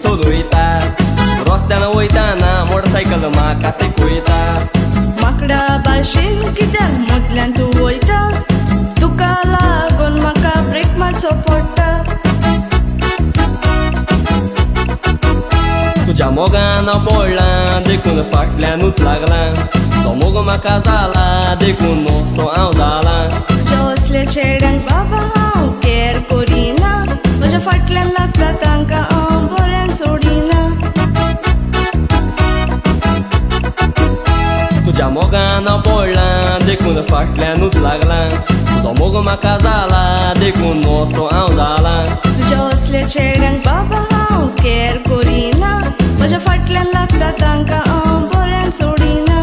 चलयता रस्त्यान वयताना मोटरसायकल म्हाका तेकयता माकडा भाशेन कित्याक मदल्यान तूं वयता तुका लागून म्हाका ब्रेक मारचो पडटा तुज्या मोगान पडला देखून फाटल्यानूच लागला तो मोग म्हाका जाला देखून मोसो हांव जाला तुज्या असल्या चेड्यांक बाबा हांव कॅर करिना म्हज्या फाटल्यान लागता तांकां हांव बऱ्यान सोडिना तुज्या मोगान पडला देखून फाटल्यानूच लागला तो मोग म्हाका जाला देखून मोसो हांव जाला तुज्या असल्या चेड्यांक बाबा हांव कॅर करिना म्हज्या फाटल्यान लागता तांकां हांव बऱ्यान सोडिना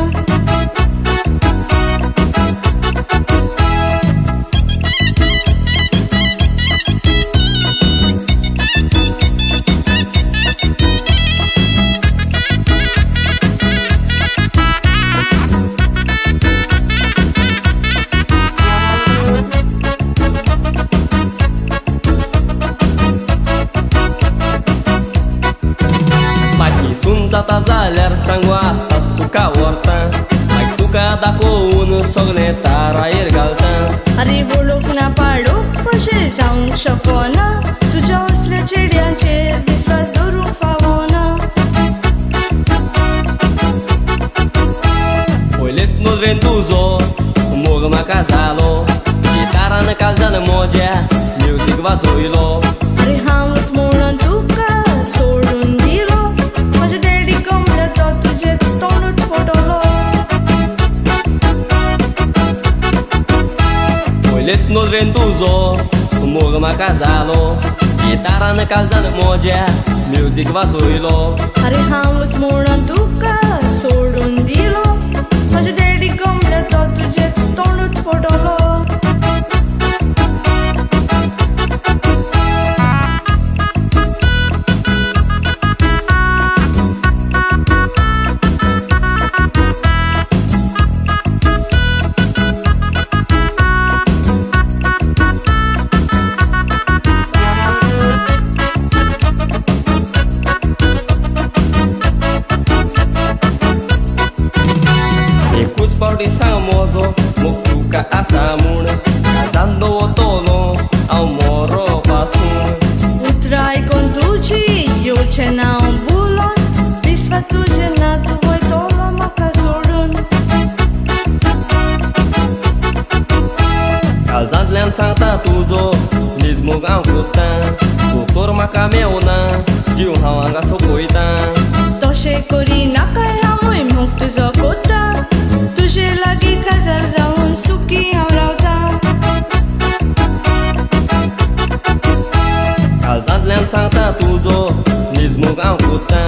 माची सून जाता जाल्यार सांगू आतांच तुका व्हरता मागीर तुका दाखोवन सगळें तारायेर घालता अरे बोलोक ना पाडोक अशें जावंक शकना तुज्या असल्या चेड्यांचेर विस्वास दवरूंक फावना पयलेच नदरेन तुजो मोग म्हाका जालो गिटारान काळजान मोज्या म्युजीक वाजयलो अरे हांवच म्हणून तुका सोडून दिलो म्हज्या डॅडी कमला तो तुजें तोंडूच फोटलो पयलेच नदरेन तुजो मोग म्हाका जालो गिटारान काळजान मोज्या म्युजीक वाजयलो अरे हांवच म्हणून तुका सोडून दिलो म्हज्या डॅडी कमला तो तुजें तोंडूच फोटलो एकूच फावटी सांग मोजो मोग तुका आसा म्हूण काळजान दवरतलो हांव मोरो पासून उतरां आयकून तुजी येवचें ना हांव बुलोन विस्वास तुजें ना तूं वयतलो म्हाका सोडून काळजांतल्यान सांगता तुजो नीज मोग हांव कोत्ता तूं तर म्हाका मेवना जीव हांव हांगा सोंपयता तशें करिनाकाय हांवूय मोग तुजो कोत्ता तुजे लागीं काजार जावन सुखी हांव रावता काळजांतल्यान सांगता तुजो नीज मोग हांव कोत्ता